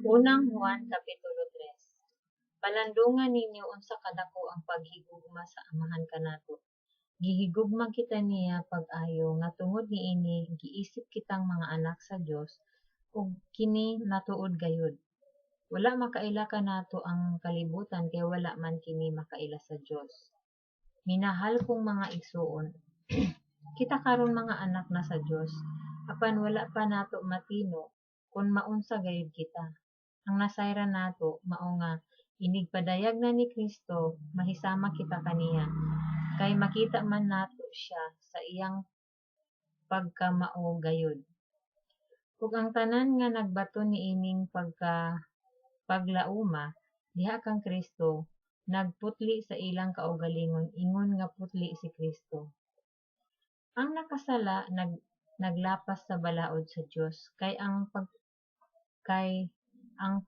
Unang Juan Kapitulo 3. Palandungan ninyo unsa kadako ang paghigugma sa amahan kanato. Gihigugma kita niya pag-ayo nga tungod niini giisip kitang mga anak sa Dios ug kini natuod gayud. Wala makaila kanato ang kalibutan kay wala man kini makaila sa Dios. Minahal kong mga igsuon, kita karon mga anak na sa Dios, apan wala pa nato matino kung maunsa gayud kita. Ang nasayra nato mao nga inig padayag na ni Kristo mahisama kita kaniya kay makita man nato siya sa iyang pagkamao gayud. Ug ang tanan nga nagbato niining paglauma diha kang Kristo nagputli sa ilang kaugalingon ingon nga putli si Kristo. Ang nakasala naglapas sa balaod sa Dios kay ang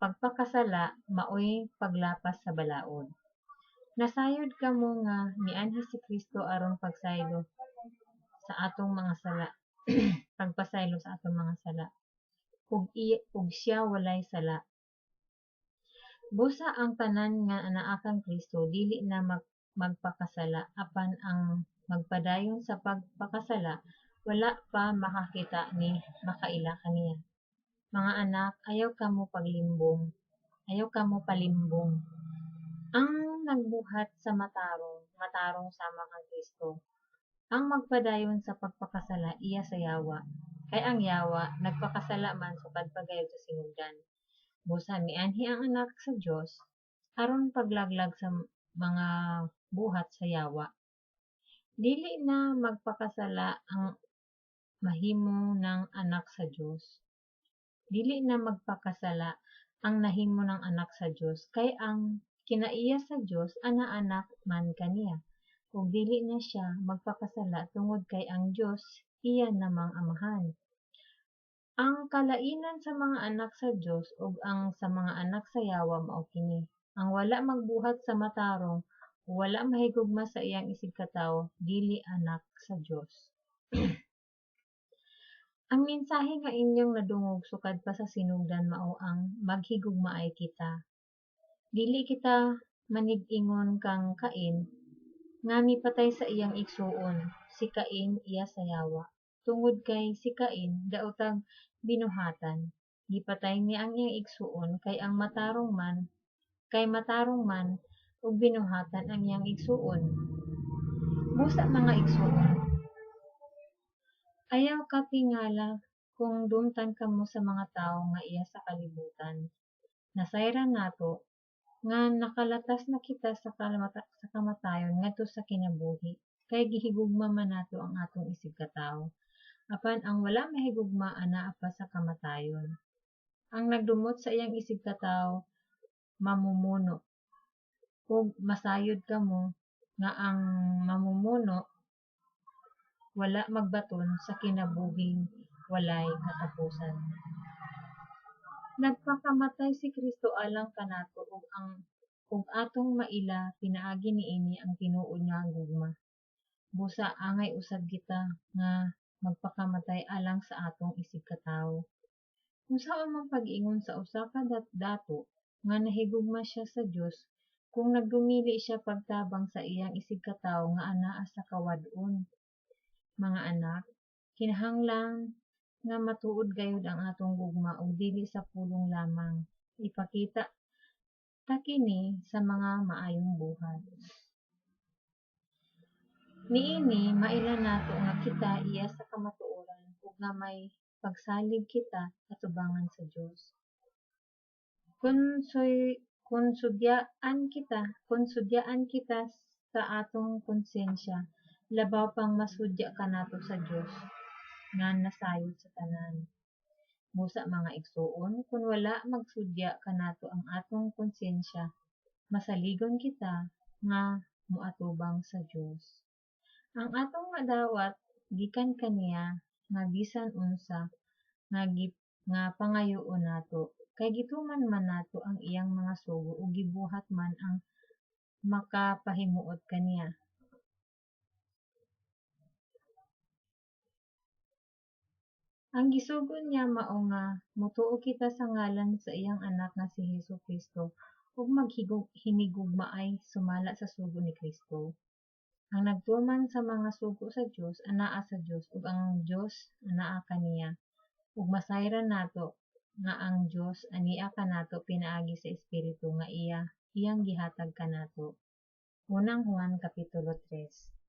pagpakasala maoy paglapas sa balaod. Nasayod kamo nga mianhi si Kristo aron pagsaylo sa atong mga sala. Pagpasaylo sa atong mga sala. Ug siya walay sala. Busa ang tanan nga anaa kang Kristo dili na magpakasala apan ang magpadayon sa pagpakasala wala pa makakita ni makaila kaniya. Mga anak, ayaw kamo palimbong. Ang nagbuhat sa matarong sama kang Kristo. Ang magpadayon sa pagpakasala iya sa yawa. Kay ang yawa nagpakasala man sukad pagayod sa sinugdan. Busa mianhi ang anak sa Dios aron paglaglag sa mga buhat sa yawa. Dili na magpakasala ang mahimo ng anak sa Dios. Dili na magpakasala ang nahimo ng anak sa Dios kay ang kinaiya sa Dios ana-anak man kaniya. Kung dili na siya magpakasala tungod kay ang Dios iya namang amahan. Ang kalainan sa mga anak sa Dios ug ang sa mga anak sa yawa mao kini. Ang wala magbuhat sa matarong o wala mahigugma sa iyang isig katawo dili anak sa Dios. Ang mensahe nga inyong nadungog sukad pa sa sinugdan mao ang maghigugmaay kita. Dili kita manig-ingon kang Cain nga mipatay sa iyang igsuon, si Cain iya sa yawa. Tungod kay si Cain daotag binuhatan, gipatay niya ang iyang igsuon kay matarong man ug binuhatan ang iyang igsuon. Busa mga igsuon, ayaw ka tingala kung dumtan kamo sa mga tawo nga iya sa kalibutan. Nasayra nato nga nakalatas na kita sa kamatayon ngadto sa kinabuhi kay gihigugma man nato ang atong isig katawo. Apan ang wala mahigugma anaa pa sa kamatayon. Ang nagdumot sa iyang isig katawo mamumuno. Ug masayod kamo nga ang mamumuno wala magbaton sa kinabuhing walay katapusan. Nagpakamatay si Kristo alang kanato ug atong maila pinaagi niini ang tinuod nga gugma. Busa angay usab kita nga magpakamatay alang sa atong isig katawo. Unsa man pag-ingon sa usa ka dato nga nahigugma siya sa Dios kung nagdumili siya pagtabang sa iyang isig katawo nga anaa sa kawad-on. Mga anak, kinahanglan nga matuod gayud ang atong gugma ug dili sa pulong lamang. Ipakita ta kini sa mga maayong buhat. Niini maila nato nga kita iya sa kamatuoran ug nga may pagsalig kita katubangan sa Dios. Konsudyaan kita sa atong konsensya, labaw pang masudya kanato sa Dios nga nasayod sa tanan. Busa mga igsuon, kung wala magsudya kanato ang atong konsensya, masaligon kita nga moatubang sa Dios. Ang atong madawat gikan kaniya nga bisan unsa nga pangayoon nato kay gituman man nato ang iyang mga sugo ug gibuhat man ang makapahimuot kaniya. Ang gisugon niya mao nga motuo kita sa ngalan sa iyang anak nga si Hesukristo ug hinigugmaay sumala sa sugo ni Kristo. Ang nagtuman sa mga sugo sa Dios anaa sa Dios ug ang Dios anaa kaniya. Ug masayran nato nga ang Dios ania kanato pinaagi sa Espiritu nga iyang gihatag kanato. Unang Juan Kapitulo 3.